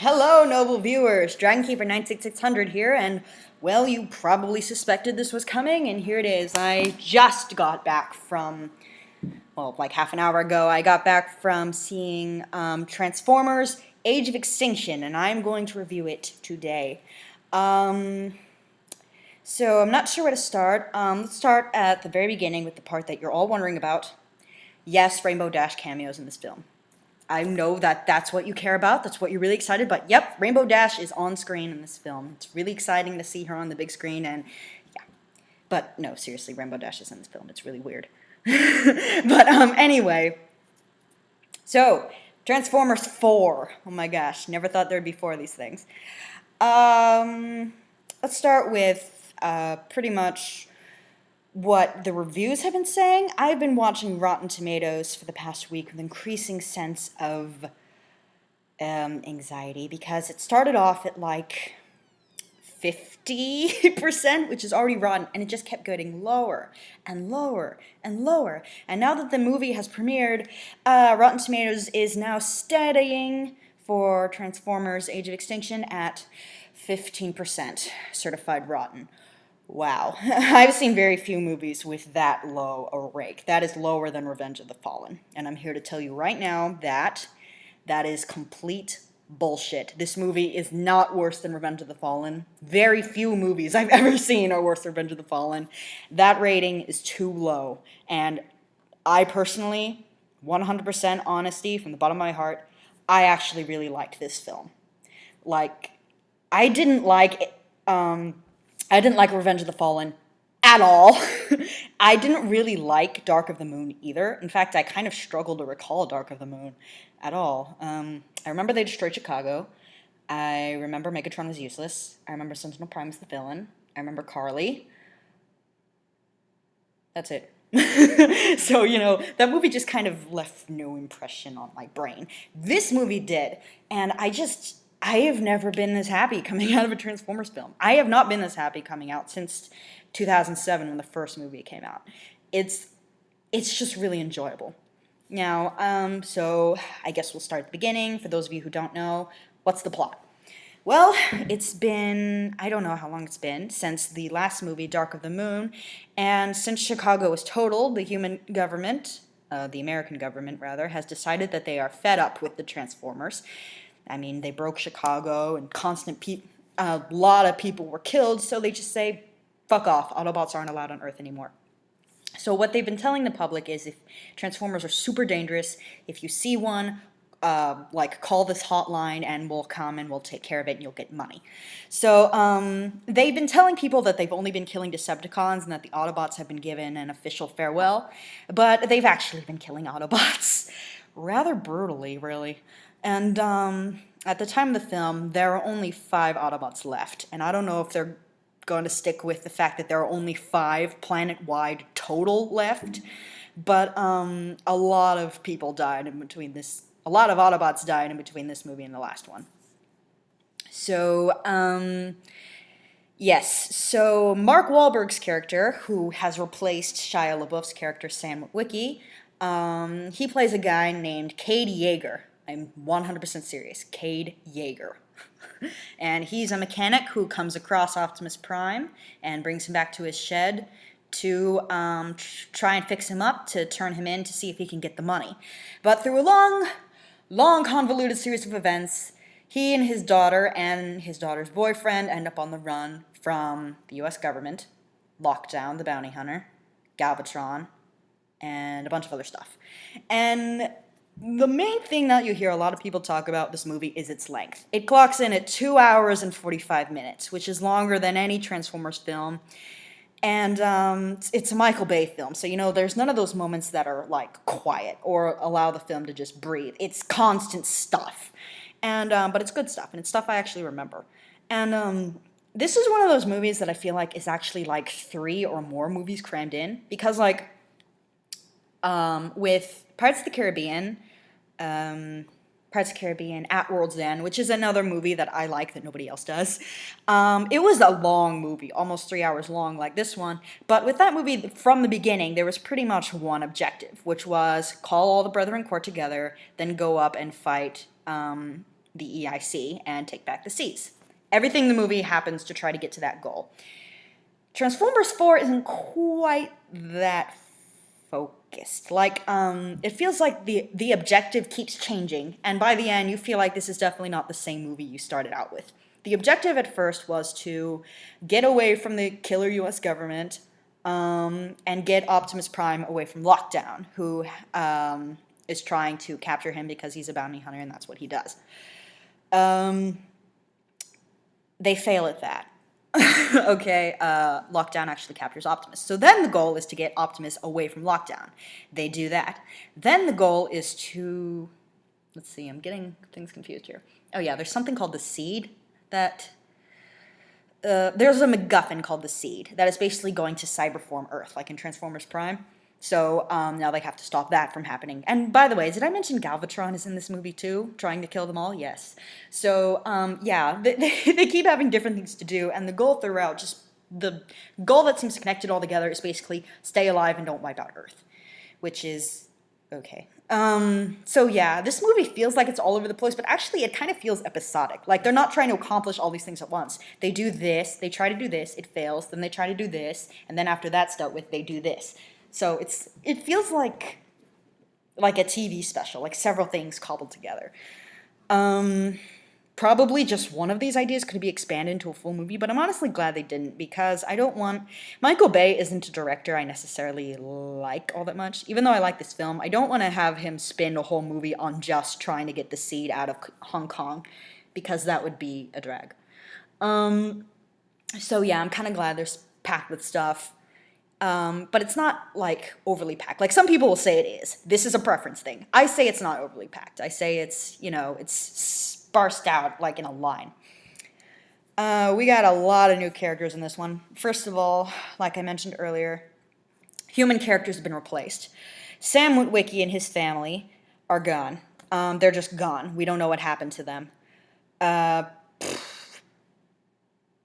Hello, noble viewers. Dragonkeeper 96600 here, and well, you probably suspected this was coming, and here it is. I just got back from, well, like half an hour ago, I got back from seeing Transformers Age of Extinction, and I'm going to review it today. So I'm not sure where to start. Let's start at the very beginning with the part that you're all wondering about. Yes, Rainbow Dash cameos in this film. I know that that's what you care about. That's what you're really excited about. Yep, Rainbow Dash is on screen in this film. It's really exciting to see her on the big screen, and yeah. But no, seriously, Rainbow Dash is in this film. It's really weird. But anyway. So, Transformers 4. Oh my gosh, never thought there'd be 4 of these things. Let's start with pretty much what the reviews have been saying. I've been watching Rotten Tomatoes for the past week with increasing sense of anxiety because it started off at like 50%, which is already rotten, and it just kept getting lower and lower and lower. And now that the movie has premiered, Rotten Tomatoes is now steadying for Transformers Age of Extinction at 15% certified rotten. Wow. I've seen very few movies with that low a rake. That is lower than Revenge of the Fallen. And I'm here to tell you right now that that is complete bullshit. This movie is not worse than Revenge of the Fallen. Very few movies I've ever seen are worse than Revenge of the Fallen. That rating is too low. And I personally, 100% honesty from the bottom of my heart, I actually really liked this film. Like, I didn't like Revenge of the Fallen at all. I didn't really like Dark of the Moon either. In fact, I kind of struggle to recall Dark of the Moon at all. I remember they destroyed Chicago. I remember Megatron was useless. I remember Sentinel Prime was the villain. I remember Carly. That's it. So, that movie just kind of left no impression on my brain. This movie did. And I have never been this happy coming out of a Transformers film. I have not been this happy coming out since 2007 when the first movie came out. It's just really enjoyable. Now, so I guess we'll start at the beginning. For those of you who don't know, what's the plot? Well, it's been, I don't know how long it's been, since the last movie, Dark of the Moon, and since Chicago was totaled, the human government, the American government rather, has decided that they are fed up with the Transformers. I mean, they broke Chicago, and a lot of people were killed, so they just say, fuck off, Autobots aren't allowed on Earth anymore. So what they've been telling the public is if Transformers are super dangerous, if you see one, call this hotline and we'll come and we'll take care of it and you'll get money. So they've been telling people that they've only been killing Decepticons and that the Autobots have been given an official farewell, but they've actually been killing Autobots rather brutally, really. And at the time of the film, there are only 5 Autobots left, and I don't know if they're going to stick with the fact that there are only 5 planet-wide total left, but a lot of people died in between this. A lot of Autobots died in between this movie and the last one. So, yes. So Mark Wahlberg's character, who has replaced Shia LaBeouf's character Sam Witwicky, he plays a guy named Cade Yeager. I'm 100% serious. Cade Yeager. And he's a mechanic who comes across Optimus Prime and brings him back to his shed to try and fix him up, to turn him in to see if he can get the money. But through a long convoluted series of events, he and his daughter's boyfriend end up on the run from the U.S. government, Lockdown, the bounty hunter, Galvatron, and a bunch of other stuff. And the main thing that you hear a lot of people talk about this movie is its length. It clocks in at 2 hours and 45 minutes, which is longer than any Transformers film. And it's a Michael Bay film, so, there's none of those moments that are, like, quiet or allow the film to just breathe. It's constant stuff. And but it's good stuff, and it's stuff I actually remember. And this is one of those movies that I feel like is actually, like, 3 or more movies crammed in. Because, like, with Pirates of the Caribbean, At World's End, which is another movie that I like that nobody else does. It was a long movie, almost 3 hours long like this one, but with that movie, from the beginning, there was pretty much one objective, which was call all the Brethren Court together, then go up and fight the EIC and take back the seas. Everything in the movie happens to try to get to that goal. Transformers 4 isn't quite that focused. Like, it feels like the objective keeps changing, and by the end, you feel like this is definitely not the same movie you started out with. The objective at first was to get away from the killer US government, and get Optimus Prime away from Lockdown, who is trying to capture him because he's a bounty hunter and that's what he does. They fail at that. Okay, Lockdown actually captures Optimus. So then the goal is to get Optimus away from Lockdown. They do that. Then the goal is to... Let's see, I'm getting things confused here. Oh yeah, there's something called the Seed that... there's a MacGuffin called the Seed that is basically going to cyberform Earth, like in Transformers Prime. So now they have to stop that from happening. And by the way, did I mention Galvatron is in this movie too, trying to kill them all? Yes. So yeah, they keep having different things to do, and the goal throughout, just the goal that seems to connect it all together is basically stay alive and don't wipe out Earth, which is okay. So yeah, this movie feels like it's all over the place, but actually it kind of feels episodic. Like they're not trying to accomplish all these things at once. They do this, they try to do this, it fails, then they try to do this, and then after that's dealt with, they do this. So it feels like a TV special, like several things cobbled together. Probably just one of these ideas could be expanded into a full movie, but I'm honestly glad they didn't, because I don't want... Michael Bay isn't a director I necessarily like all that much. Even though I like this film, I don't want to have him spend a whole movie on just trying to get the Seed out of Hong Kong, because that would be a drag. So yeah, I'm kind of glad they're packed with stuff. But it's not, like, overly packed. Like, some people will say it is. This is a preference thing. I say it's not overly packed. I say it's, it's sparsed out, like, in a line. We got a lot of new characters in this one. First of all, like I mentioned earlier, human characters have been replaced. Sam Witwicky and his family are gone. They're just gone. We don't know what happened to them.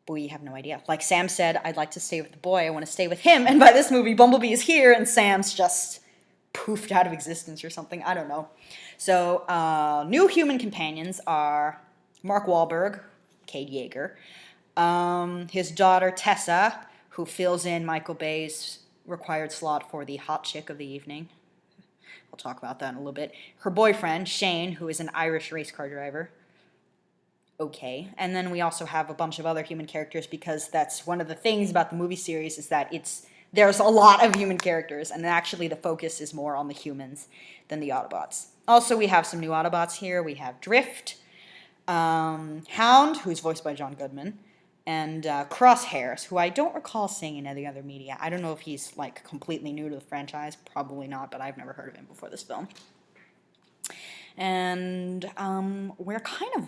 We have no idea. Like Sam said, I'd like to stay with the boy. I want to stay with him. And by this movie, Bumblebee is here and Sam's just poofed out of existence or something. I don't know. So new human companions are Mark Wahlberg, Cade Yeager, his daughter Tessa, who fills in Michael Bay's required slot for the hot chick of the evening. We'll talk about that in a little bit. Her boyfriend, Shane, who is an Irish race car driver. Okay. And then we also have a bunch of other human characters, because that's one of the things about the movie series is that there's a lot of human characters, and actually the focus is more on the humans than the Autobots. Also, we have some new Autobots here. We have Drift, Hound, who's voiced by John Goodman, and Crosshairs, who I don't recall seeing in any other media. I don't know if he's like completely new to the franchise. Probably not, but I've never heard of him before this film. And we're kind of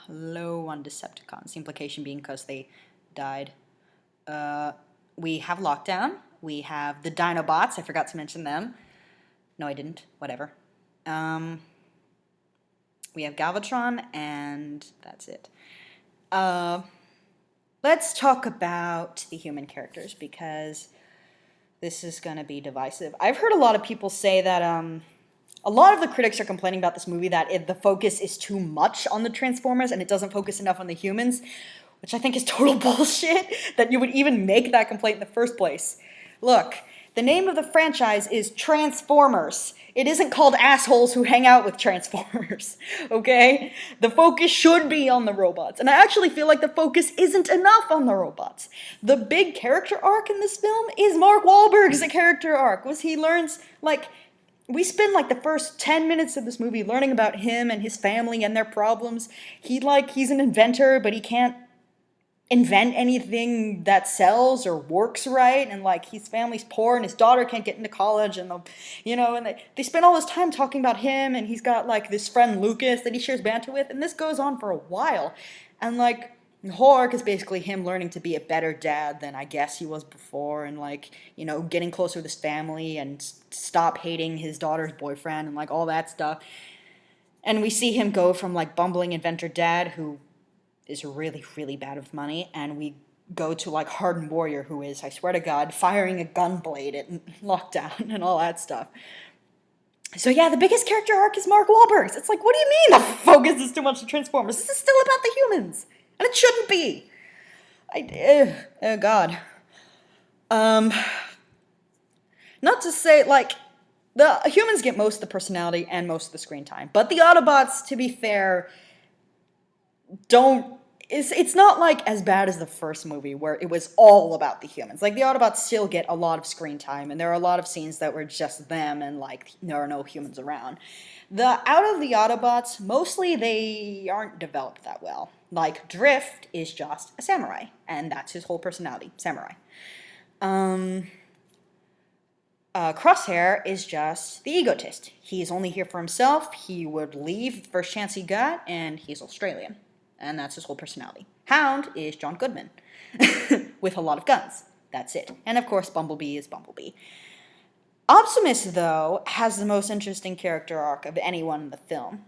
low on Decepticons, the implication being because they died. We have Lockdown. We have the Dinobots. I forgot to mention them. No, I didn't. Whatever. We have Galvatron, and that's it. Let's talk about the human characters, because this is going to be divisive. I've heard a lot of people say that a lot of the critics are complaining about this movie that the focus is too much on the Transformers and it doesn't focus enough on the humans, which I think is total bullshit, that you would even make that complaint in the first place. Look, the name of the franchise is Transformers. It isn't called assholes who hang out with Transformers, okay? The focus should be on the robots, and I actually feel like the focus isn't enough on the robots. The big character arc in this film is Mark Wahlberg's character arc, was he learns, like... We spend like the first 10 minutes of this movie learning about him and his family and their problems. He's an inventor, but he can't invent anything that sells or works right. And like his family's poor and his daughter can't get into college. And they spend all this time talking about him. And he's got like this friend Lucas that he shares banter with. And this goes on for a while. And like the whole arc is basically him learning to be a better dad than I guess he was before, and like, getting closer with his family and stop hating his daughter's boyfriend and like all that stuff. And we see him go from like bumbling inventor dad, who is really, really bad with money, and we go to like hardened warrior, who is, I swear to God, firing a gun blade at Lockdown and all that stuff. So yeah, the biggest character arc is Mark Wahlberg's. It's like, what do you mean the focus is too much on Transformers? This is still about the humans, and it shouldn't be. Oh God. Um, Not to say, like, the humans get most of the personality and most of the screen time, but the Autobots, to be fair, don't. It's not like as bad as the first movie where it was all about the humans. Like, the Autobots still get a lot of screen time, and there are a lot of scenes that were just them and, like, there are no humans around. Out of the Autobots, mostly they aren't developed that well. Like, Drift is just a samurai, and that's his whole personality, samurai. Crosshair is just the egotist. He's only here for himself. He would leave the first chance he got, and he's Australian. And that's his whole personality. Hound is John Goodman, with a lot of guns. That's it. And of course, Bumblebee is Bumblebee. Optimus, though, has the most interesting character arc of anyone in the film.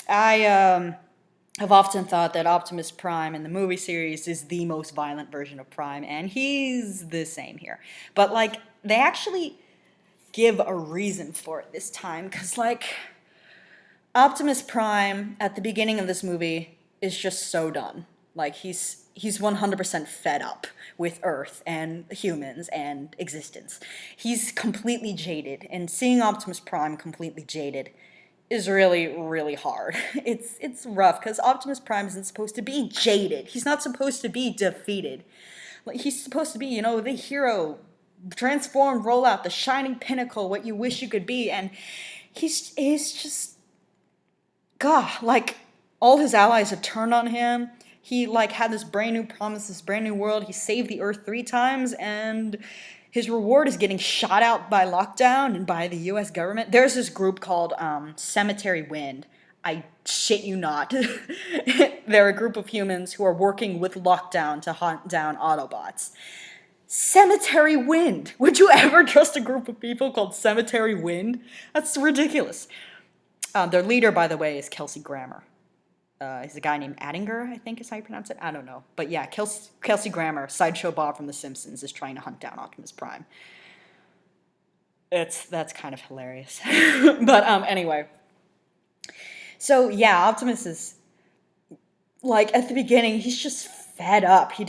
I have often thought that Optimus Prime in the movie series is the most violent version of Prime, and he's the same here. But, like, they actually give a reason for it this time, because, like, Optimus Prime at the beginning of this movie is just so done. Like, he's 100% fed up with Earth and humans and existence. He's completely jaded, and seeing Optimus Prime completely jaded is really, really hard. It's rough, because Optimus Prime isn't supposed to be jaded. He's not supposed to be defeated. Like, he's supposed to be, the hero, transformed, roll out, the shining pinnacle, what you wish you could be, and he's just, God, like, all his allies have turned on him. He, like, had this brand new promise, this brand new world. He saved the Earth 3 times, and his reward is getting shot out by Lockdown and by the U.S. government. There's this group called Cemetery Wind. I shit you not. They're a group of humans who are working with Lockdown to hunt down Autobots. Cemetery Wind. Would you ever trust a group of people called Cemetery Wind? That's ridiculous. Their leader, by the way, is Kelsey Grammer. He's a guy named Attinger, I think is how you pronounce it. I don't know. But yeah, Kelsey Grammer, Sideshow Bob from The Simpsons, is trying to hunt down Optimus Prime. That's kind of hilarious. But anyway. So yeah, Optimus is, like, at the beginning, he's just fed up. He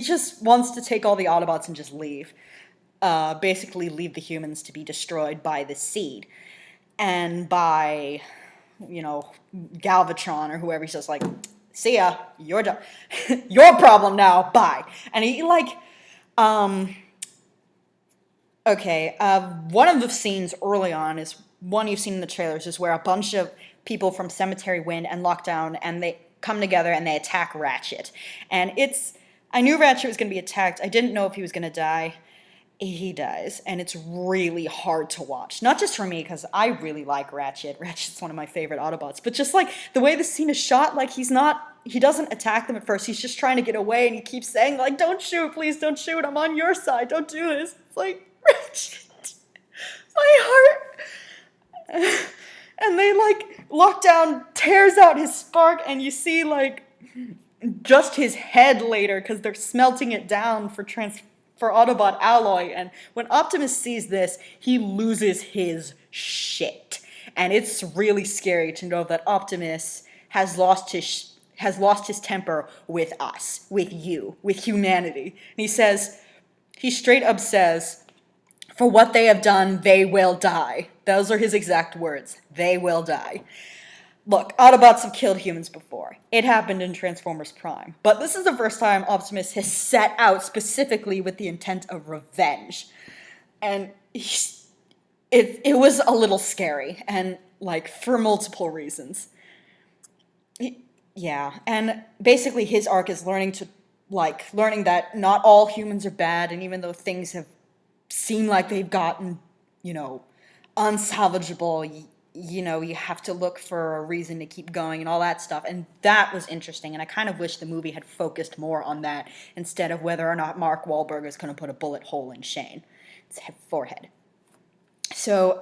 just wants to take all the Autobots and just leave. Basically leave the humans to be destroyed by the seed. And by, Galvatron or whoever, he's just like, see ya, you're done. Your problem now, bye. And he, like, one of the scenes early on is one you've seen in the trailers, is where a bunch of people from Cemetery Wind and Lockdown, and they come together and they attack Ratchet. And I knew Ratchet was going to be attacked. I didn't know if he was going to die. He dies, and it's really hard to watch. Not just for me, because I really like Ratchet. Ratchet's one of my favorite Autobots. But just, like, the way the scene is shot, like, he doesn't attack them at first. He's just trying to get away, and he keeps saying, like, don't shoot, please don't shoot. I'm on your side. Don't do this. It's like, Ratchet, my heart. And they, like, Lockdown tears out his spark, and you see, like, just his head later, because they're smelting it down for Autobot alloy. And when Optimus sees this, he loses his shit. And it's really scary to know that Optimus has lost his temper with us, with you, with humanity. And he straight up says, for what they have done, they will die. Those are his exact words. They will die. Look, Autobots have killed humans before. It happened in Transformers Prime. But this is the first time Optimus has set out specifically with the intent of revenge. And it was a little scary, and, like, for multiple reasons. Yeah, and basically his arc is learning that not all humans are bad, and even though things have seemed like they've gotten, unsalvageable, you have to look for a reason to keep going and all that stuff. And that was interesting. And I kind of wish the movie had focused more on that instead of whether or not Mark Wahlberg is going to put a bullet hole in Shane's forehead. So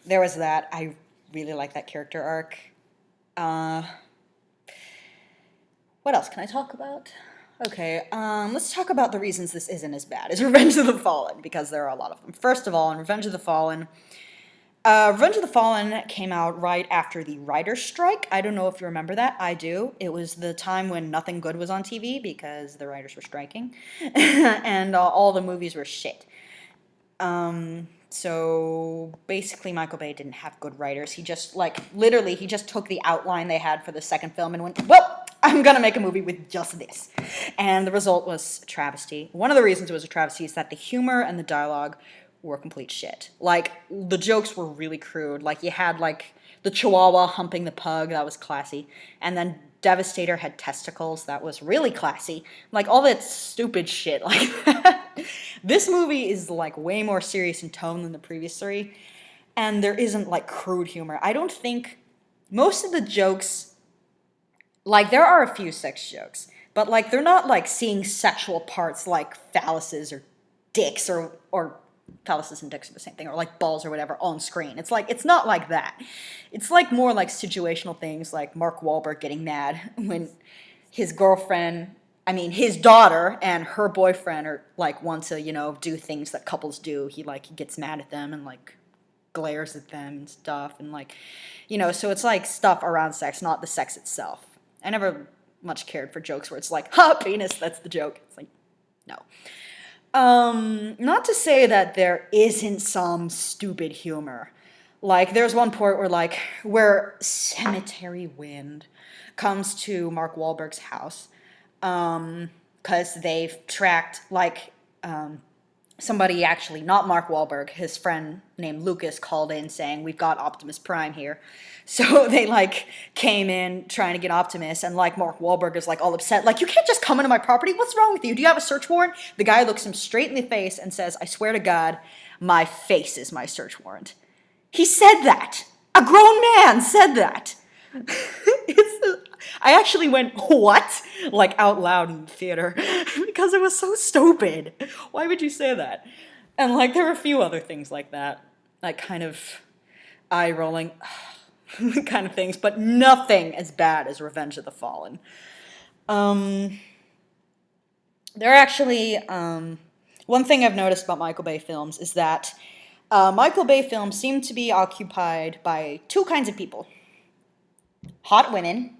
there was that. I really like that character arc. What else can I talk about? Okay, let's talk about the reasons this isn't as bad as Revenge of the Fallen, because there are a lot of them. First of all, in Revenge of the Fallen, Revenge of the Fallen came out right after the writer's strike. I don't know if you remember that. I do. It was the time when nothing good was on TV because the writers were striking, and all the movies were shit. So basically, Michael Bay didn't have good writers. He just, like, literally, he just took the outline they had for the second film and went, well, I'm gonna make a movie with just this. And the result was a travesty. One of the reasons it was a travesty is that the humor and the dialogue were complete shit. Like, the jokes were really crude. Like, you had, like, the Chihuahua humping the pug, that was classy. And then Devastator had testicles, that was really classy. Like, all that stupid shit like that. This movie is, like, way more serious in tone than the previous three. And there isn't, like, crude humor. I don't think most of the jokes, like, there are a few sex jokes, but, like, they're not, like, seeing sexual parts like phalluses or dicks or phalluses and dicks are the same thing, or like balls or whatever on screen. It's like, it's not like that. It's like more like situational things, like Mark Wahlberg getting mad when his girlfriend, I mean his daughter and her boyfriend are like want to, you know, do things that couples do. He gets mad at them and like glares at them and stuff, and like, you know, so it's like stuff around sex, not the sex itself. I never much cared for jokes where it's like, ha, penis, that's the joke. It's like, no. Not to say that there isn't some stupid humor. Like, there's one part where Cemetery Wind comes to Mark Wahlberg's house, because they've tracked, somebody actually, not Mark Wahlberg, his friend named Lucas called in saying, we've got Optimus Prime here. So they, like, came in trying to get Optimus, and, like, Mark Wahlberg is, like, all upset. Like, you can't just come into my property. What's wrong with you? Do you have a search warrant? The guy looks him straight in the face and says, I swear to God, my face is my search warrant. He said that. A grown man said that. I actually went, what? Like, out loud in the theater. Because it was so stupid. Why would you say that? And, like, there were a few other things like that. Like, kind of eye-rolling kind of things. But nothing as bad as Revenge of the Fallen. There are actually... one thing I've noticed about Michael Bay films is that Michael Bay films seem to be occupied by two kinds of people. Hot women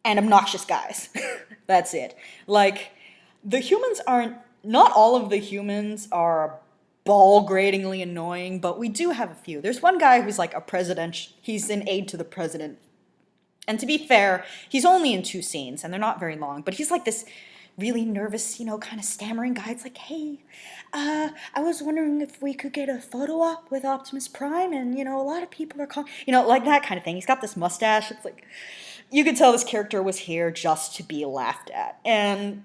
and obnoxious guys. That's it. Like, the humans aren't... Not all of the humans are ball-gratingly annoying, but we do have a few. There's one guy who's like a president. He's an aide to the president. And to be fair, he's only in 2 scenes, and they're not very long, but he's like this really nervous, you know, kind of stammering guy. It's like, hey, I was wondering if we could get a photo op with Optimus Prime, and, you know, a lot of people are calling, you know, like that kind of thing. He's got this mustache. It's like, you could tell this character was here just to be laughed at, and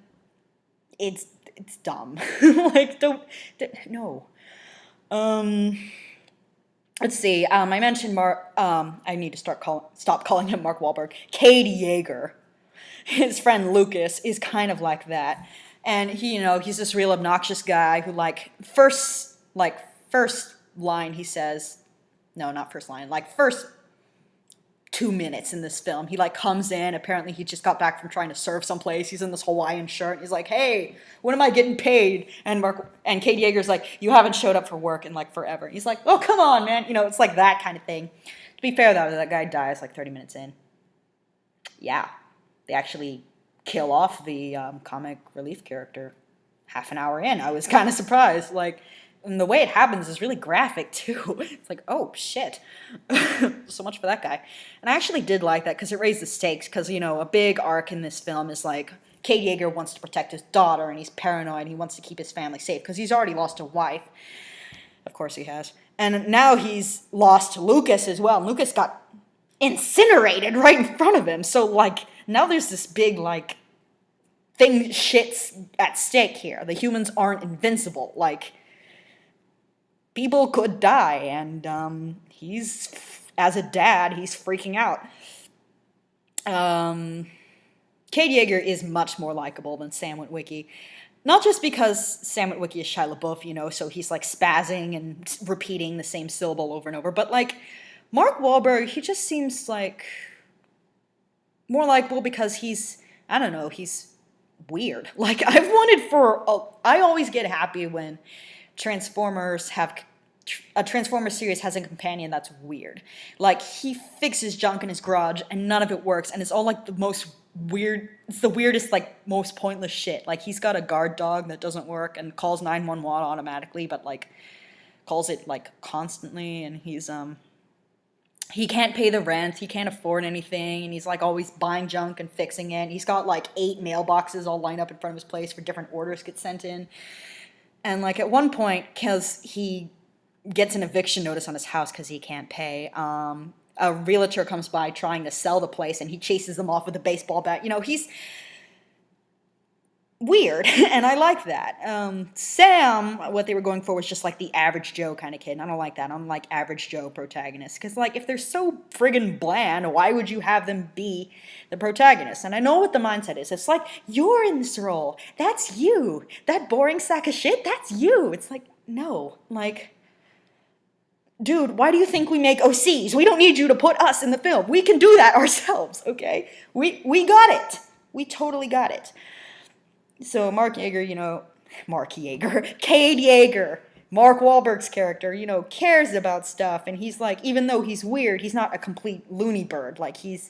it's dumb. Like, no. Let's see. I mentioned I need to stop calling him Mark Wahlberg. Cade Yeager, his friend Lucas, is kind of like that, and he, you know, he's this real obnoxious guy who, like, first line he says, no, not first line, like first 2 minutes in this film, he like comes in, apparently he just got back from trying to serve someplace, he's in this Hawaiian shirt, and he's like, hey, when am I getting paid? And Cade Yeager's like, you haven't showed up for work in like forever. And he's like, oh, come on, man, you know, it's like that kind of thing. To be fair though, that guy dies like 30 minutes in. Yeah, they actually kill off the comic relief character half an hour in. I was kind of surprised, like, and the way it happens is really graphic, too. It's like, oh, shit. So much for that guy. And I actually did like that because it raised the stakes because, you know, a big arc in this film is, like, Cade Yeager wants to protect his daughter, and he's paranoid, and he wants to keep his family safe because he's already lost a wife. Of course he has. And now he's lost Lucas as well. And Lucas got incinerated right in front of him. So, like, now there's this big, like, shit's at stake here. The humans aren't invincible. Like, people could die, and he's, as a dad, he's freaking out. Cade Yeager is much more likable than Sam Witwicky. Not just because Sam Witwicky is Shia LaBeouf, you know, so he's like spazzing and repeating the same syllable over and over, but like Mark Wahlberg, he just seems like more likable because he's, I don't know, he's weird. Like, I always get happy when Transformers have a Transformers series has a companion that's weird. Like, he fixes junk in his garage and none of it works, and it's all like the most weird, it's the weirdest, like, most pointless shit. Like, he's got a guard dog that doesn't work and calls 911 automatically, but like calls it like constantly, and he can't pay the rent, he can't afford anything, and he's like always buying junk and fixing it. He's got like 8 mailboxes all lined up in front of his place for different orders get sent in. And like at one point, because he gets an eviction notice on his house because he can't pay, a realtor comes by trying to sell the place, and he chases them off with a baseball bat. You know, he's weird, and I like that. Sam, what they were going for was just like the average Joe kind of kid, and I don't like that. I'm like average Joe protagonists, because like if they're so friggin' bland, why would you have them be the protagonist? And I know what the mindset is. It's like, you're in this role. That's you. That boring sack of shit, that's you. It's like, no, like, dude, why do you think we make OCs? We don't need you to put us in the film. We can do that ourselves, okay? We got it. We totally got it. So Mark Yeager, Cade Yeager, Mark Wahlberg's character, cares about stuff, and he's like, even though he's weird, he's not a complete loony bird. Like, he's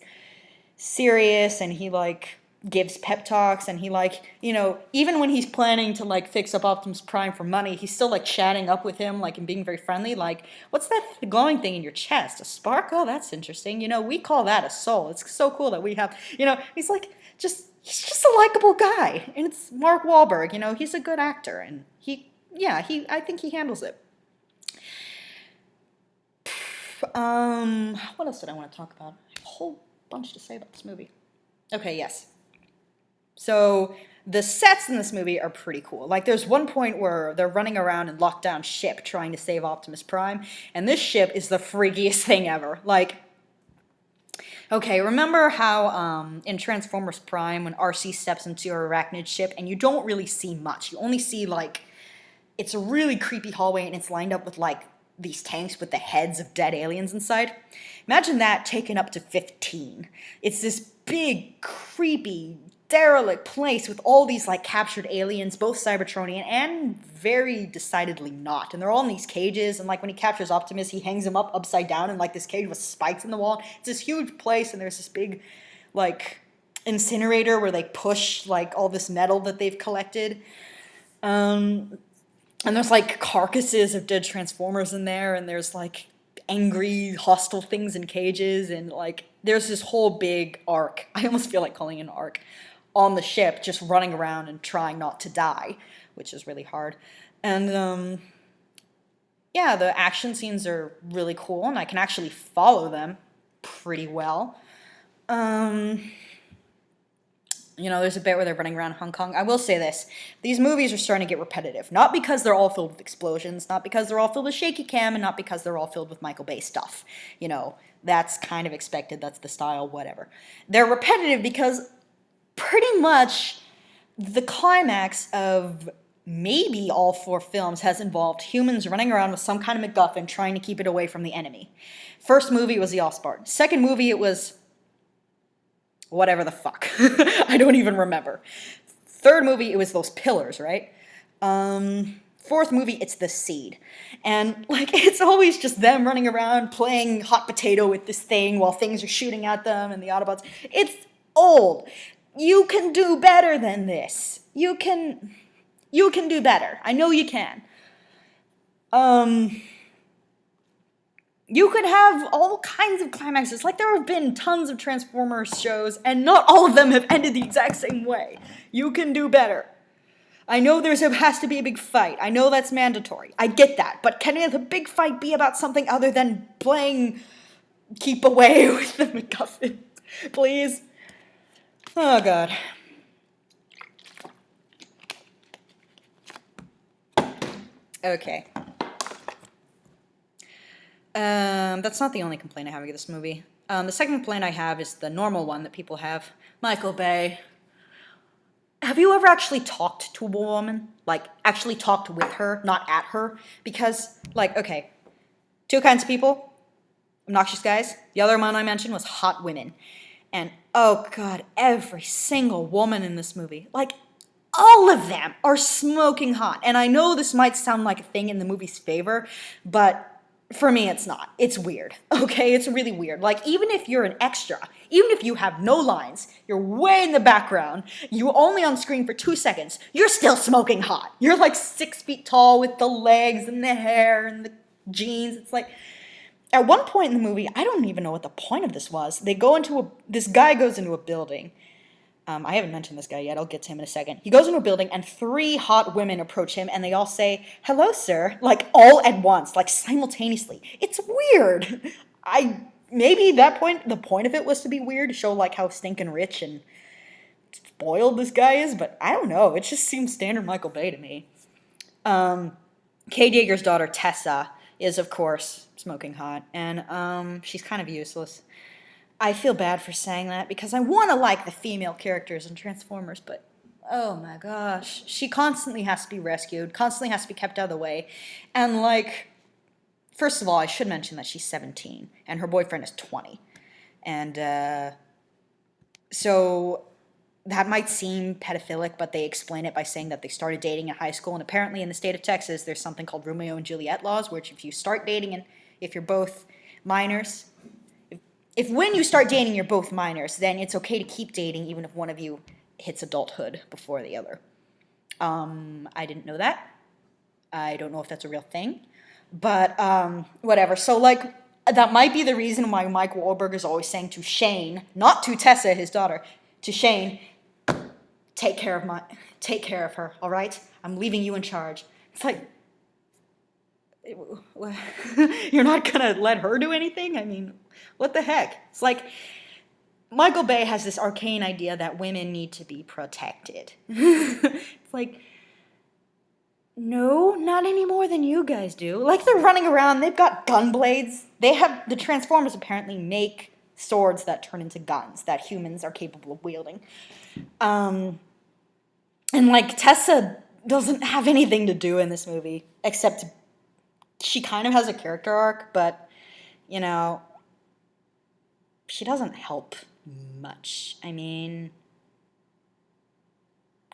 serious, and he like gives pep talks, and he like, even when he's planning to like fix up Optimus Prime for money, he's still like chatting up with him, like, and being very friendly. Like, what's that glowing thing in your chest? A spark? Oh, that's interesting. We call that a soul. It's so cool that we have, he's like, he's just a likable guy, and it's Mark Wahlberg. He's a good actor, and I think he handles it. What else did I want to talk about? I have a whole bunch to say about this movie. Okay, yes. So the sets in this movie are pretty cool. Like, there's one point where they're running around in lockdown ship trying to save Optimus Prime, and this ship is the freakiest thing ever. Like, okay, remember how in Transformers Prime, when RC steps into your arachnid ship, and you don't really see much. You only see, like, it's a really creepy hallway, and it's lined up with, like, these tanks with the heads of dead aliens inside. Imagine that taken up to 15. It's this big, creepy, derelict place with all these, like, captured aliens, both Cybertronian and very decidedly not. And they're all in these cages, and, like, when he captures Optimus, he hangs him up upside down in, like, this cage with spikes in the wall. It's this huge place, and there's this big, like, incinerator where they push, like, all this metal that they've collected. And there's, like, carcasses of dead Transformers in there, and there's, like, angry, hostile things in cages, and, like, there's this whole big arc. I almost feel like calling it an arc on the ship, just running around and trying not to die, which is really hard. And, the action scenes are really cool, and I can actually follow them pretty well. There's a bit where they're running around Hong Kong. I will say this. These movies are starting to get repetitive. Not because they're all filled with explosions, not because they're all filled with shaky cam, and not because they're all filled with Michael Bay stuff. That's kind of expected. That's the style, whatever. They're repetitive because pretty much the climax of maybe all 4 films has involved humans running around with some kind of MacGuffin trying to keep it away from the enemy. First movie, it was the Allspartan. Second movie, it was whatever the fuck. I don't even remember. Third movie, it was those pillars, right? Fourth movie, it's the seed. And, like, it's always just them running around playing hot potato with this thing while things are shooting at them and the Autobots. It's old. You can do better than this. You can do better. I know you can. You could have all kinds of climaxes. Like, there have been tons of Transformers shows, and not all of them have ended the exact same way. You can do better. I know has to be a big fight. I know that's mandatory. I get that. But can the big fight be about something other than playing keep away with the MacGuffin? Please? Oh, God. Okay. That's not the only complaint I have with this movie. The second complaint I have is the normal one that people have. Michael Bay. Have you ever actually talked to a woman? Like, actually talked with her, not at her? Because, like, okay, 2 kinds of people. Obnoxious guys. The other one I mentioned was hot women. And, oh God, every single woman in this movie. Like, all of them are smoking hot. And I know this might sound like a thing in the movie's favor, but for me, it's not. It's weird, okay? It's really weird. Like, even if you're an extra, even if you have no lines, you're way in the background, you're only on screen for 2 seconds, you're still smoking hot. You're like 6 feet tall with the legs and the hair and the jeans. It's like, at one point in the movie, I don't even know what the point of this was. This guy goes into a building. I haven't mentioned this guy yet. I'll get to him in a second. He goes into a building, and 3 hot women approach him, and they all say, "Hello, sir," like all at once, like simultaneously. It's weird. Maybe the point of it was to be weird, to show like how stinking rich and spoiled this guy is, but I don't know. It just seems standard Michael Bay to me. Kay Yeager's daughter Tessa is, of course, smoking hot, and she's kind of useless. I feel bad for saying that because I want to like the female characters in Transformers, but oh my gosh. She constantly has to be rescued, constantly has to be kept out of the way. And like, first of all, I should mention that she's 17 and her boyfriend is 20. And so that might seem pedophilic, but they explain it by saying that they started dating in high school. And apparently in the state of Texas, there's something called Romeo and Juliet laws, which if you start dating and if you're both minors, if when you start dating you're both minors, then it's okay to keep dating even if one of you hits adulthood before the other. I didn't know that. I don't know if that's a real thing. But whatever. So like that might be the reason why Mike Wahlberg is always saying to Shane, not to Tessa, his daughter, to Shane, take care of her, all right? I'm leaving you in charge. It's like, you're not gonna let her do anything? I mean, what the heck? It's like, Michael Bay has this arcane idea that women need to be protected. It's like, no, not any more than you guys do. Like, they're running around, they've got gun blades. The Transformers apparently make swords that turn into guns that humans are capable of wielding. And like, Tessa doesn't have anything to do in this movie, except she kind of has a character arc, but, you know, she doesn't help much. I mean,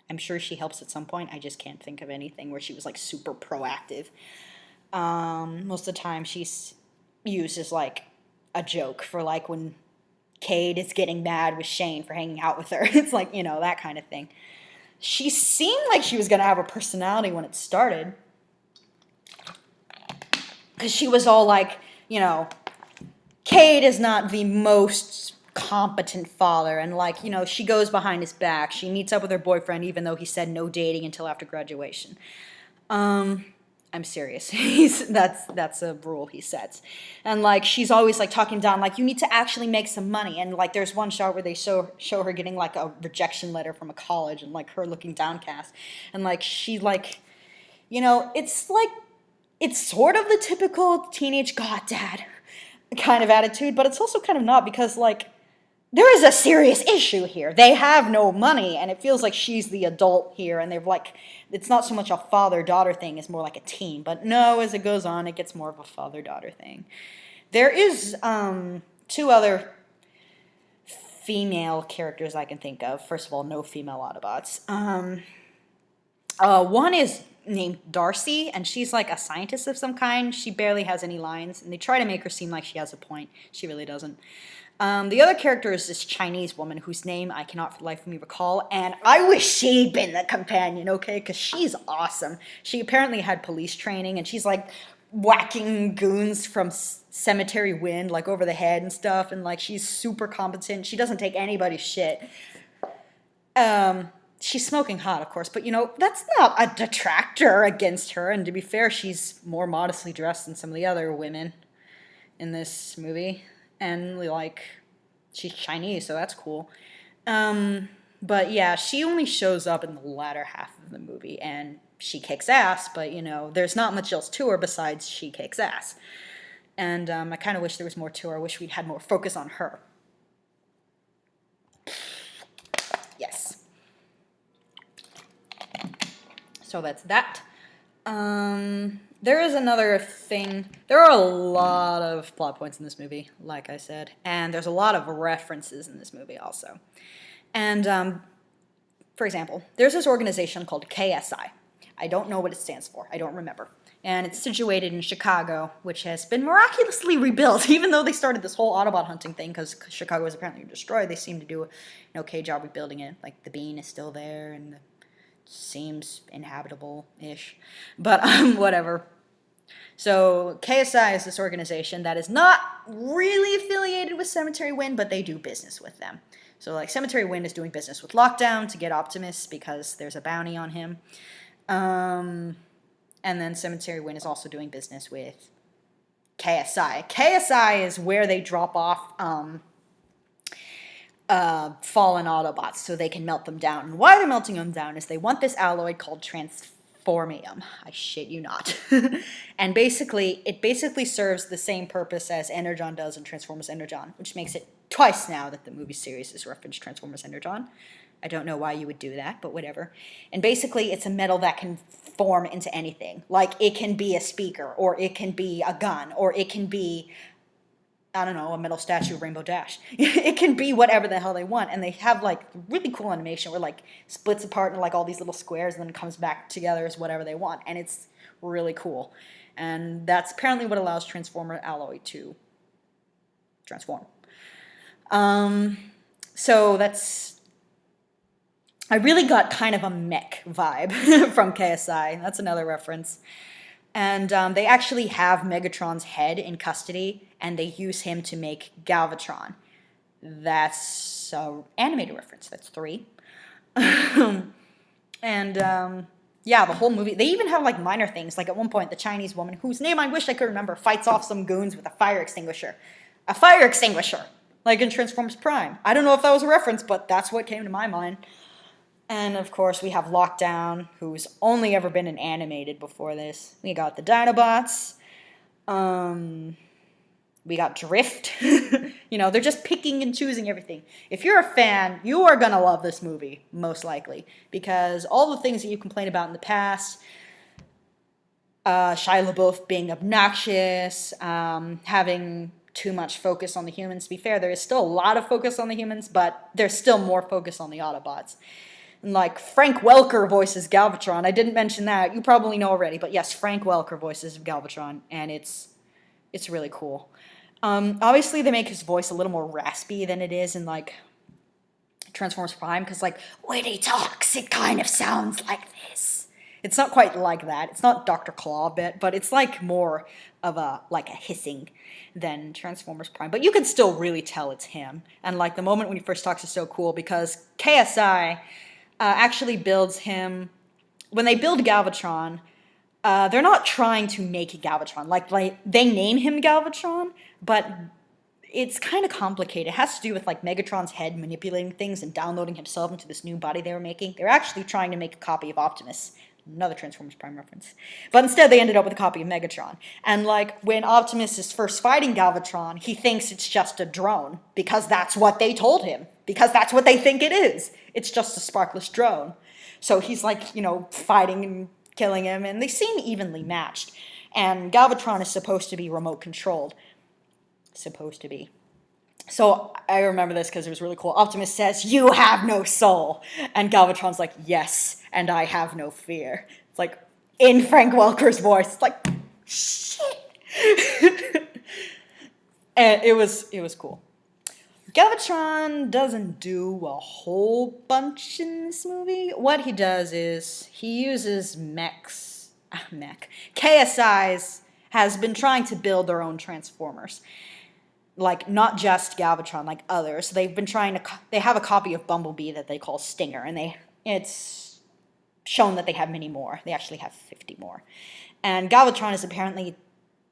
I'm sure she helps at some point. I just can't think of anything where she was, like, super proactive. Most of the time she's used as, like, a joke for, like, when Cade is getting mad with Shane for hanging out with her. It's like, you know, that kind of thing. She seemed like she was going to have a personality when it started. Because she was all like, you know, Cade is not the most competent father. And like, you know, she goes behind his back. She meets up with her boyfriend even though he said no dating until after graduation. I'm serious. That's a rule he sets. And like, she's always like talking down, like, you need to actually make some money. And like, there's one shot where they show her getting like a rejection letter from a college and like her looking downcast. And like, she like, you know, it's like, it's sort of the typical teenage dad kind of attitude, but it's also kind of not, because like, there is a serious issue here. They have no money, and it feels like she's the adult here, and they've like, it's not so much a father-daughter thing, it's more like a team. But no, as it goes on, it gets more of a father-daughter thing. There is 2 other female characters I can think of. First of all, no female Autobots. One is named Darcy, and she's like a scientist of some kind. She barely has any lines, and they try to make her seem like she has a point. She really doesn't. The other character is this Chinese woman whose name I cannot for the life of me recall, and I wish she'd been the companion, okay, because she's awesome. She apparently had police training, and she's like whacking goons from Cemetery Wind, like over the head and stuff, and like, she's super competent. She doesn't take anybody's shit. She's smoking hot, of course, but, you know, that's not a detractor against her. And to be fair, she's more modestly dressed than some of the other women in this movie. And, like, she's Chinese, so that's cool. But, yeah, she only shows up in the latter half of the movie, and she kicks ass, but, you know, there's not much else to her besides she kicks ass. And I kind of wish there was more to her. I wish we'd had more focus on her. Yes. So that's that. There is another thing. There are a lot of plot points in this movie, like I said, and there's a lot of references in this movie also. And for example, there's this organization called KSI. I don't know what it stands for. I don't remember. And it's situated in Chicago, which has been miraculously rebuilt, even though they started this whole Autobot hunting thing, because Chicago was apparently destroyed. They seem to do an okay job rebuilding it. Like, the bean is still there, and it seems inhabitable-ish. But, whatever. So, KSI is this organization that is not really affiliated with Cemetery Wind, but they do business with them. So, like, Cemetery Wind is doing business with Lockdown to get Optimus, because there's a bounty on him. And then Cemetery Wind is also doing business with KSI. KSI is where they drop off fallen Autobots so they can melt them down. And why they're melting them down is they want this alloy called transformium. I shit you not. And basically, it basically serves the same purpose as Energon does in Transformers Energon, which makes it twice now that the movie series has referenced Transformers Energon. I don't know why you would do that, but whatever. And basically, it's a metal that can form into anything. Like, it can be a speaker, or it can be a gun, or it can be, I don't know, a metal statue of Rainbow Dash. It can be whatever the hell they want. And they have, like, really cool animation where, like, splits apart into, like, all these little squares and then comes back together as whatever they want. And it's really cool. And that's apparently what allows Transformer Alloy to transform. So that's... I really got kind of a mech vibe from KSI. That's another reference. And they actually have Megatron's head in custody, and they use him to make Galvatron. That's an animated reference. That's 3. And yeah, the whole movie, they even have like minor things. Like at one point, the Chinese woman, whose name I wish I could remember, fights off some goons with a fire extinguisher. A fire extinguisher! Like in Transformers Prime. I don't know if that was a reference, but that's what came to my mind. And, of course, we have Lockdown, who's only ever been in animated before this. We got the Dinobots. We got Drift. You know, they're just picking and choosing everything. If you're a fan, you are going to love this movie, most likely. Because all the things that you complained about in the past, Shia LaBeouf being obnoxious, having too much focus on the humans. To be fair, there is still a lot of focus on the humans, but there's still more focus on the Autobots. Like, Frank Welker voices Galvatron. I didn't mention that. You probably know already. But yes, Frank Welker voices Galvatron. And it's really cool. Obviously, they make his voice a little more raspy than it is in, like, Transformers Prime. Because, like, when he talks, it kind of sounds like this. It's not quite like that. It's not Dr. Claw bit. But it's, like, more of a hissing than Transformers Prime. But you can still really tell it's him. And, like, the moment when he first talks is so cool. Because KSI... actually builds him... When they build Galvatron, they're not trying to make Galvatron. Like, they name him Galvatron, but it's kind of complicated. It has to do with, like, Megatron's head manipulating things and downloading himself into this new body they were making. They're actually trying to make a copy of Optimus. Another Transformers Prime reference. But instead, they ended up with a copy of Megatron. And, like, when Optimus is first fighting Galvatron, he thinks it's just a drone. Because that's what they told him. Because that's what they think it is. It's just a sparkless drone. So he's, like, you know, fighting and killing him. And they seem evenly matched. And Galvatron is supposed to be remote controlled. Supposed to be. So I remember this because it was really cool. Optimus says, "You have no soul." And Galvatron's like, "Yes, and I have no fear." It's like, in Frank Welker's voice. It's like, shit. And it was cool. Galvatron doesn't do a whole bunch in this movie. What he does is he uses KSI's has been trying to build their own Transformers. Like, not just Galvatron, like others. They've been trying to... They have a copy of Bumblebee that they call Stinger, and it's shown that they have many more. They actually have 50 more. And Galvatron is apparently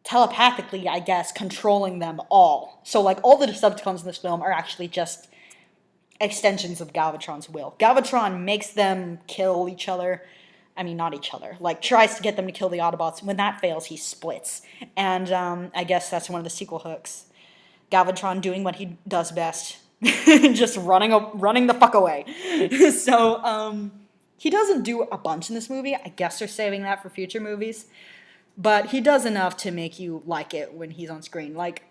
telepathically, I guess, controlling them all. So, like, all the Decepticons in this film are actually just extensions of Galvatron's will. Galvatron makes them kill each other. I mean, not each other. Like, tries to get them to kill the Autobots. When that fails, he splits. And I guess that's one of the sequel hooks. Galvatron doing what he does best. Just running the fuck away. So, he doesn't do a bunch in this movie. I guess they're saving that for future movies. But he does enough to make you like it when he's on screen. Like,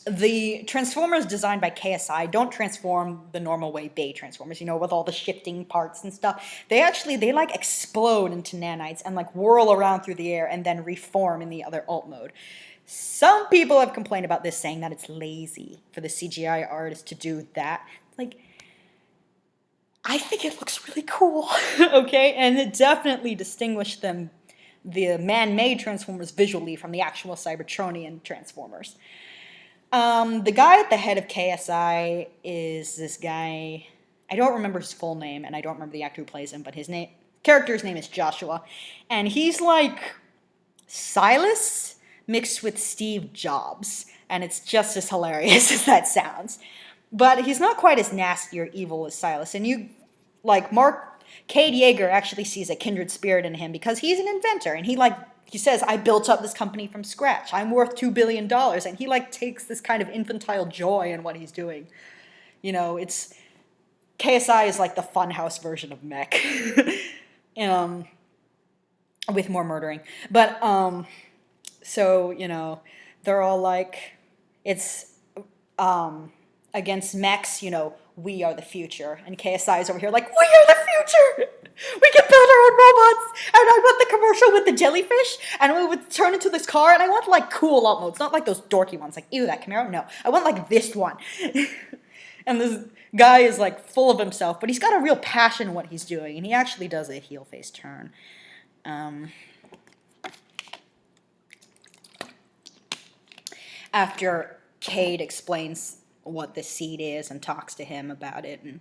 the Transformers designed by KSI don't transform the normal way Bay Transformers, with all the shifting parts and stuff. They like explode into nanites and like whirl around through the air and then reform in the other alt mode. Some people have complained about this, saying that it's lazy for the CGI artist to do that. Like, I think it looks really cool, okay? And it definitely distinguished them, the man-made Transformers, visually from the actual Cybertronian Transformers. The guy at the head of KSI is this guy, I don't remember his full name, and I don't remember the actor who plays him, but his character's name is Joshua, and he's like Silas mixed with Steve Jobs, and it's just as hilarious as that sounds. But he's not quite as nasty or evil as Silas, and Cade Yeager actually sees a kindred spirit in him because he's an inventor, and he says, I built up this company from scratch. I'm worth $2 billion. And he takes this kind of infantile joy in what he's doing. It's KSI is like the funhouse version of mech. With more murdering. But, they're all like, it's, against mechs, we are the future. And KSI is over here like, we are the future! We can build our own robots! And I want the commercial with the jellyfish, and we would turn into this car, and I want, cool alt modes, not those dorky ones, ew, that Camaro? No. I want, this one. And this guy is, full of himself, but he's got a real passion in what he's doing, and he actually does a heel-face turn. After Cade explains what the seed is and talks to him about it, and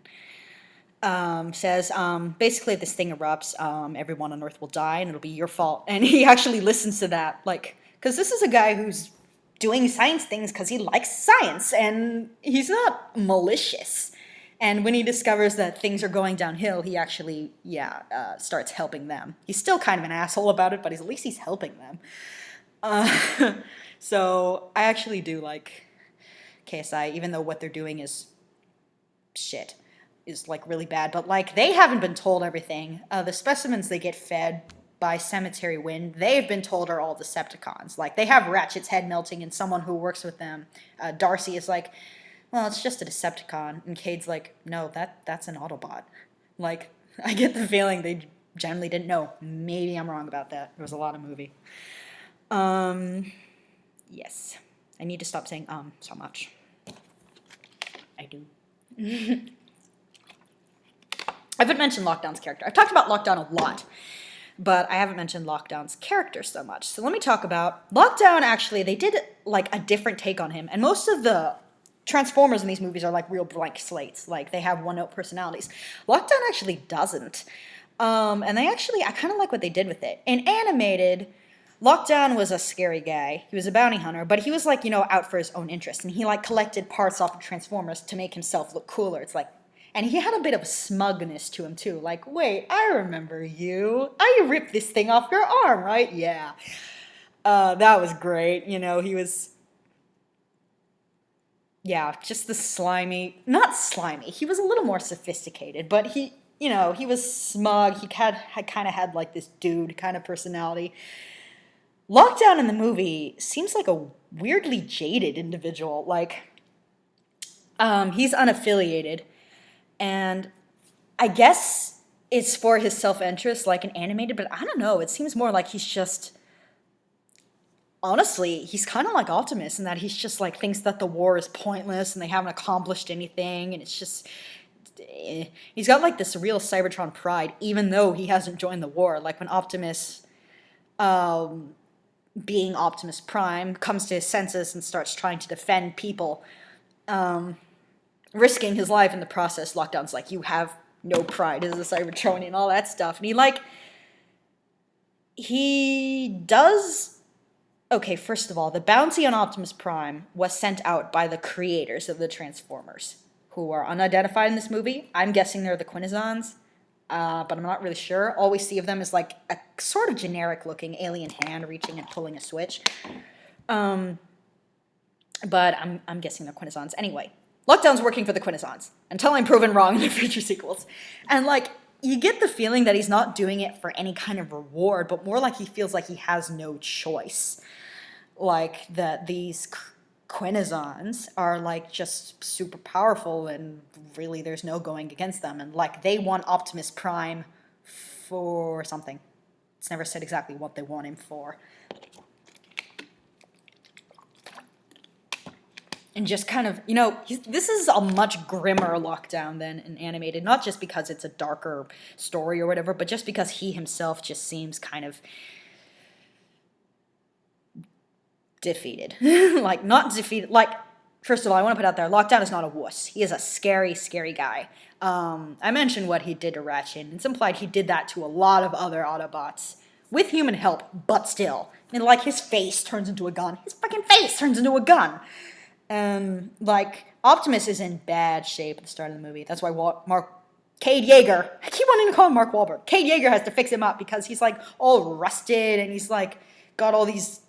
says, basically, if this thing erupts, everyone on Earth will die, and it'll be your fault. And he actually listens to that, because this is a guy who's doing science things because he likes science, and he's not malicious. And when he discovers that things are going downhill, he actually, starts helping them. He's still kind of an asshole about it, but at least he's helping them. So I actually do like KSI, even though what they're doing is shit, is really bad. But they haven't been told everything. The specimens they get fed by Cemetery Wind, they've been told are all Decepticons. They have Ratchet's head melting, and someone who works with them, Darcy, is like, well, it's just a Decepticon. And Cade's like, no, that's an Autobot. I get the feeling they generally didn't know. Maybe I'm wrong about that. It was a lot of movie. Yes. I need to stop saying so much. I do. I haven't mentioned Lockdown's character. I've talked about Lockdown a lot, but I haven't mentioned Lockdown's character so much. So let me talk about Lockdown. Actually, they did a different take on him, and most of the Transformers in these movies are real blank slates. They have one-note personalities. Lockdown actually doesn't, and I kind of like what they did with it. In animated, Lockdown was a scary guy. He was a bounty hunter, but he was out for his own interest, and he collected parts off of Transformers to make himself look cooler. It's and he had a bit of a smugness to him too. Wait, I remember you. I ripped this thing off your arm, right? Yeah. That was great. He was, just the slimy, not slimy. He was a little more sophisticated, but he was smug. He kind of had this dude kind of personality. Lockdown in the movie seems like a weirdly jaded individual. He's unaffiliated, and I guess it's for his self-interest, an animated, but I don't know. It seems more like he's just, honestly, he's kind of like Optimus in that he's just thinks that the war is pointless and they haven't accomplished anything, and it's just, he's got this real Cybertron pride, even though he hasn't joined the war. When Optimus, being Optimus Prime, comes to his senses and starts trying to defend people, risking his life in the process. Lockdown's you have no pride as a Cybertronian and all that stuff. And he does... Okay, first of all, the bounty on Optimus Prime was sent out by the creators of the Transformers, who are unidentified in this movie. I'm guessing they're the Quintessons, but I'm not really sure. All we see of them is a sort of generic-looking alien hand reaching and pulling a switch. But I'm guessing they're Quintessons. Anyway, Lockdown's working for the Quintessons, until I'm proven wrong in the future sequels. And, you get the feeling that he's not doing it for any kind of reward, but more he feels he has no choice. That these Quintessons are like just super powerful, and really there's no going against them. And like they want Optimus Prime for something. It's never said exactly what they want him for. And just kind of, this is a much grimmer Lockdown than an animated, not just because it's a darker story or whatever, but just because he himself just seems kind of defeated. Like, not defeated, like, first of all, I want to put out there, Lockdown is not a wuss. He is a scary, scary guy. I mentioned what he did to Ratchet, and it's implied he did that to a lot of other Autobots, with human help, but still. And, like, his face turns into a gun. His fucking face turns into a gun! Like, Optimus is in bad shape at the start of the movie. That's why Cade Yeager, I keep wanting to call him Mark Wahlberg. Cade Yeager has to fix him up because he's, like, all rusted, and he's, like, got all these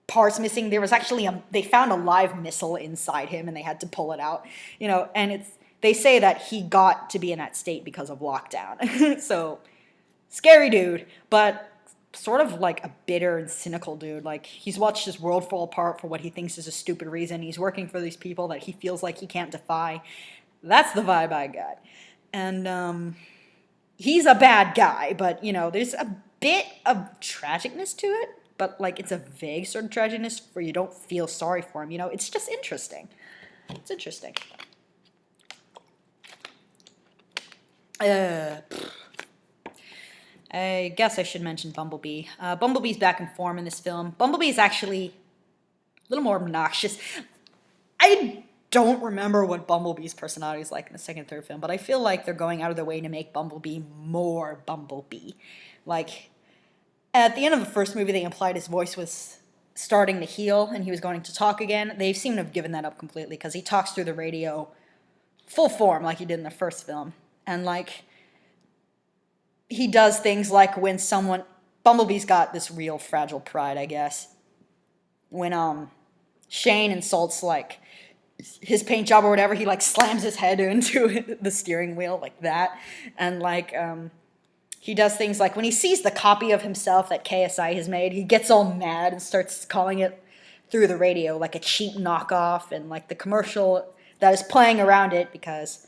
parts missing. There was actually they found a live missile inside him, and they had to pull it out, and they say that he got to be in that state because of Lockdown. So, scary dude, but sort of like a bitter and cynical dude. Like, he's watched his world fall apart for what he thinks is a stupid reason. He's working for these people that he feels like he can't defy. That's the vibe I got. And he's a bad guy, but, there's a bit of tragicness to it, but, like, it's a vague sort of tragicness where you don't feel sorry for him, It's just interesting. It's interesting. I guess I should mention Bumblebee. Bumblebee's back in form in this film. Bumblebee is actually a little more obnoxious. I don't remember what Bumblebee's personality is like in the second and third film, but I feel like they're going out of their way to make Bumblebee more Bumblebee. Like, at the end of the first movie, they implied his voice was starting to heal and he was going to talk again. They seem to have given that up completely because he talks through the radio full form like he did in the first film. And, like, he does things like when Bumblebee's got this real fragile pride, I guess. When Shane insults, like, his paint job or whatever, he, like, slams his head into the steering wheel like that. And, like, he does things like when he sees the copy of himself that KSI has made, he gets all mad and starts calling it through the radio like a cheap knockoff, and, like, the commercial that is playing around it, because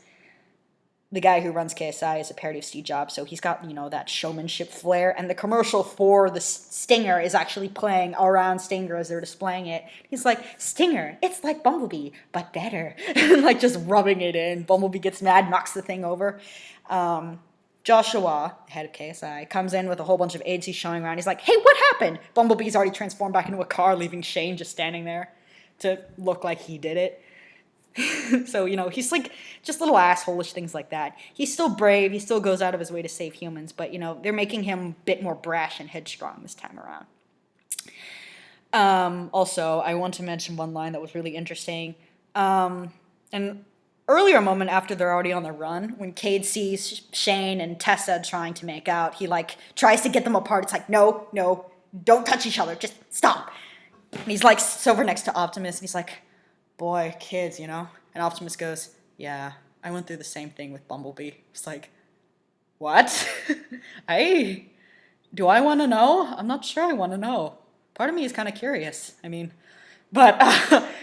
the guy who runs KSI is a parody of Steve Jobs, so he's got, that showmanship flair, and the commercial for the Stinger is actually playing around Stinger as they're displaying it. He's like, Stinger, it's like Bumblebee, but better. And, like, just rubbing it in. Bumblebee gets mad, knocks the thing over. Joshua, head of KSI, comes in with a whole bunch of aides he's showing around. He's like, hey, what happened? Bumblebee's already transformed back into a car, leaving Shane just standing there to look like he did it. So, he's like just little asshole-ish things like that. He's still brave. He still goes out of his way to save humans. But, they're making him a bit more brash and headstrong this time around. Also, I want to mention one line that was really interesting. An earlier moment after they're already on the run, when Cade sees Shane and Tessa trying to make out, he, like, tries to get them apart. It's like, no, don't touch each other. Just stop. And he's, like, over next to Optimus, and he's like, boy, kids, And Optimus goes, yeah, I went through the same thing with Bumblebee. It's like, what? Do I want to know? I'm not sure I want to know. Part of me is kind of curious.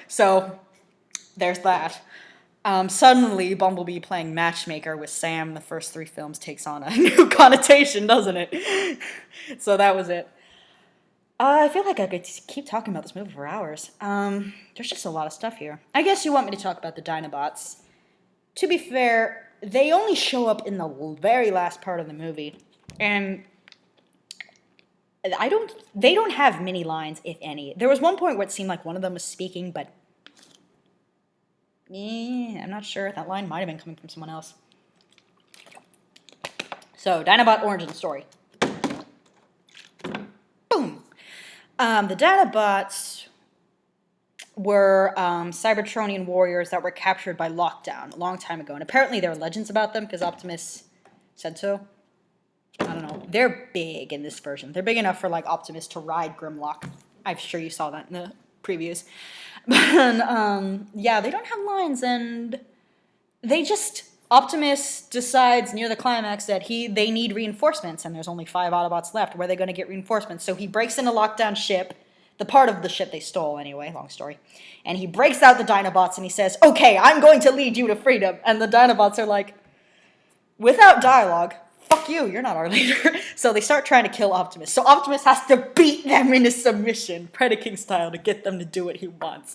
So, there's that. Suddenly, Bumblebee playing matchmaker with Sam in the first 3 films takes on a new connotation, doesn't it? So that was it. I feel like I could keep talking about this movie for hours. There's just a lot of stuff here. I guess you want me to talk about the Dinobots. To be fair, they only show up in the very last part of the movie. And they don't have many lines, if any. There was one point where it seemed like one of them was speaking, but I'm not sure. That line might have been coming from someone else. So, Dinobot origin story. Boom! The Dinobots were Cybertronian warriors that were captured by Lockdown a long time ago. And apparently there are legends about them because Optimus said so. I don't know. They're big in this version. They're big enough for, like, Optimus to ride Grimlock. I'm sure you saw that in the previews. But, yeah, they don't have lines, and Optimus decides near the climax that they need reinforcements, and there's only 5 Autobots left. Where are they going to get reinforcements? So he breaks into Lockdown ship, The part of the ship they stole, anyway, long story. And he breaks out the Dinobots and he says, okay, I'm going to lead you to freedom. And the Dinobots are like, without dialogue, fuck you, you're not our leader. So they start trying to kill Optimus. So Optimus has to beat them into submission, Predaking style, to get them to do what he wants.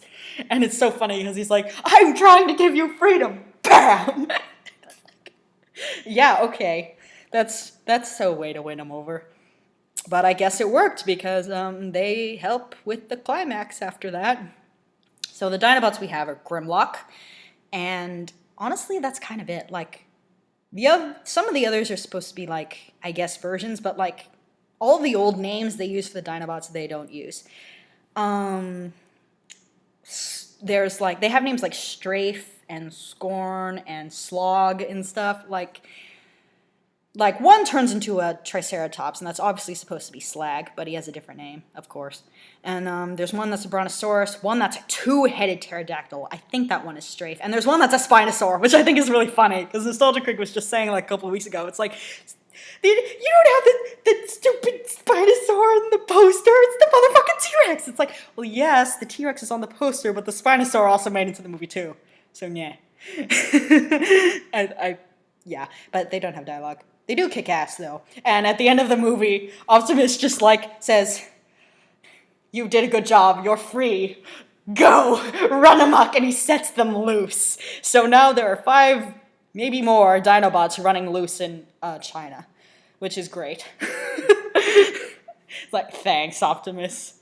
And it's so funny because he's like, I'm trying to give you freedom. Bam! Yeah, okay. That's a way to win them over. But I guess it worked because they help with the climax after that. So the Dinobots we have are Grimlock, and honestly, that's kind of it. Like, some of the others are supposed to be like, I guess, versions, but like all the old names they use for the Dinobots they don't use. There's like, they have names like Strafe and Scorn and Slog and stuff. Like one turns into a Triceratops, and that's obviously supposed to be Slag, but he has a different name, of course. And there's one that's a Brontosaurus, one that's a two-headed pterodactyl. I think that one is Strafe. And there's one that's a Spinosaur, which I think is really funny, because Nostalgia Critic was just saying like a couple of weeks ago, it's like, you don't have the stupid Spinosaur in the poster, it's the motherfucking T-Rex. It's like, well, yes, the T-Rex is on the poster, but the Spinosaur also made it into the movie too. So, yeah. Yeah, but they don't have dialogue. They do kick ass, though. And at the end of the movie, Optimus just, like, says, you did a good job, you're free, go, run amok, and he sets them loose. So now there are 5, maybe more, Dinobots running loose in China, which is great. It's like, thanks, Optimus.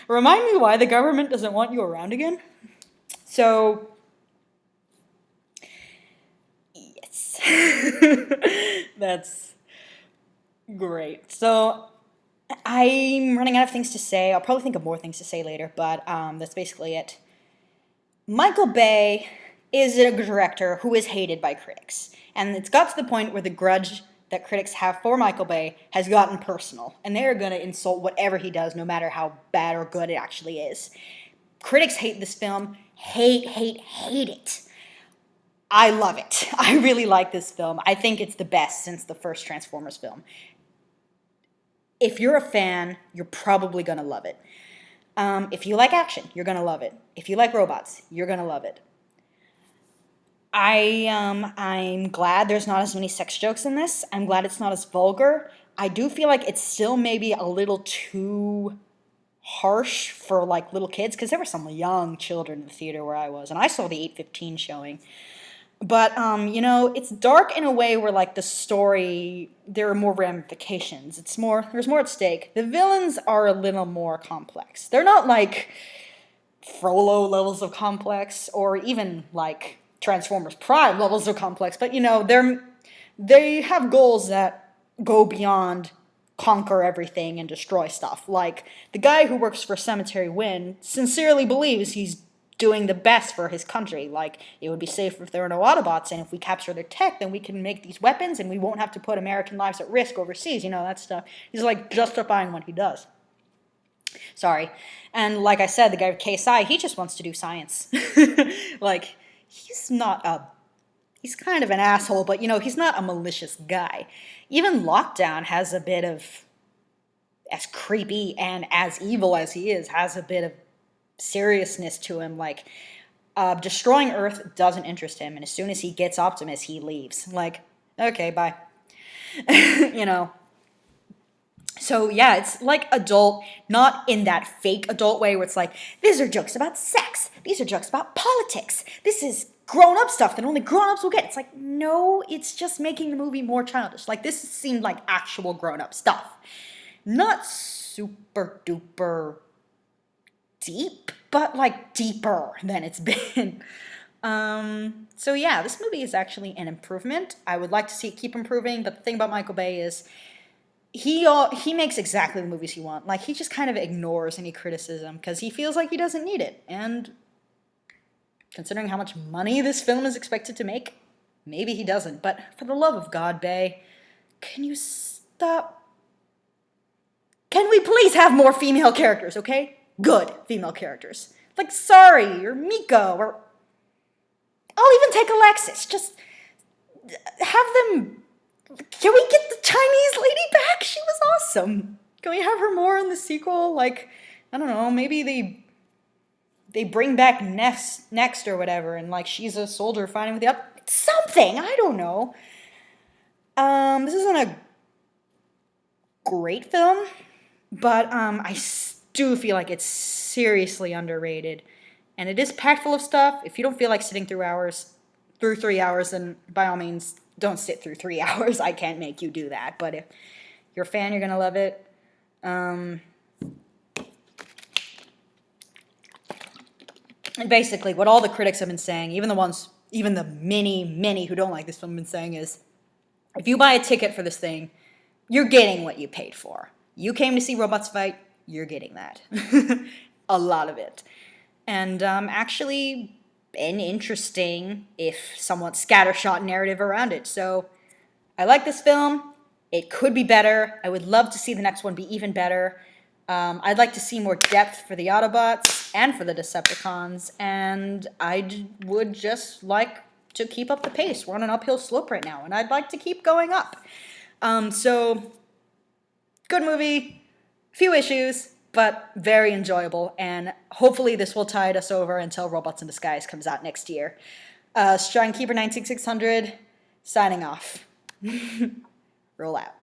Remind me why the government doesn't want you around again? So, yes. That's great. So, I'm running out of things to say. I'll probably think of more things to say later, but that's basically it. Michael Bay is a director who is hated by critics. And it's got to the point where the grudge that critics have for Michael Bay has gotten personal. And they're going to insult whatever he does, no matter how bad or good it actually is. Critics hate this film. Hate it. I love it. I really like this film. I think it's the best since the first Transformers film. If you're a fan, you're probably going to love it. If you like action, you're going to love it. If you like robots, you're going to love it. I'm glad there's not as many sex jokes in this. I'm glad it's not as vulgar. I do feel like it's still maybe a little too harsh for like little kids, because there were some young children in the theater where I was, and I saw the 8:15 showing. But, it's dark in a way where, like, the story, there are more ramifications. There's more at stake. The villains are a little more complex. They're not, like, Frollo levels of complex, or even, like, Transformers Prime levels of complex, but, they have goals that go beyond conquer everything and destroy stuff. Like, the guy who works for Cemetery Wind sincerely believes he's doing the best for his country. Like, it would be safer if there were no Autobots, and if we capture their tech, then we can make these weapons, and we won't have to put American lives at risk overseas, that stuff. He's, like, justifying what he does. Sorry. And like I said, the guy with KSI, he just wants to do science. Like, he's kind of an asshole, but, he's not a malicious guy. Even Lockdown has a bit of, as creepy and as evil as he is, has a bit of seriousness to him. Like, destroying Earth doesn't interest him, and as soon as he gets Optimus, he leaves. Like, okay, bye. So yeah, it's like adult, not in that fake adult way where it's like, these are jokes about sex, these are jokes about politics, this is grown-up stuff that only grown-ups will get. It's like, no, it's just making the movie more childish. Like, this seemed like actual grown-up stuff. Not super duper deep, but like deeper than it's been. So yeah, this movie is actually an improvement. I would like to see it keep improving, but the thing about Michael Bay is he makes exactly the movies he wants. Like, he just kind of ignores any criticism because he feels like he doesn't need it. And considering how much money this film is expected to make, maybe he doesn't. But for the love of God, Bay, can you stop? Can we please have more female characters, okay? Good female characters. Like Sari or Miko, or I'll even take Alexis. Just have them. Can we get the Chinese lady back? She was awesome. Can we have her more in the sequel? Like, I don't know, maybe they bring back next or whatever, and like she's a soldier fighting with the up something. I don't know. This isn't a great film, but do feel like it's seriously underrated, and it is packed full of stuff. If you don't feel like sitting through 3 hours, then by all means don't sit through 3 hours. I can't make you do that, but if you're a fan, you're gonna love it. And basically, what all the critics have been saying, even the many who don't like this film have been saying is, if you buy a ticket for this thing, you're getting what you paid for. You came to see robots fight, you're getting that. A lot of it. And actually an interesting, if somewhat scattershot narrative around it. So I like this film. It could be better. I would love to see the next one be even better. I'd like to see more depth for the Autobots and for the Decepticons, and I would just like to keep up the pace. We're on an uphill slope right now, and I'd like to keep going up. So, good movie, few issues, but very enjoyable, and hopefully this will tide us over until Robots in Disguise comes out next year. Strong Keeper 96600, signing off. Roll out.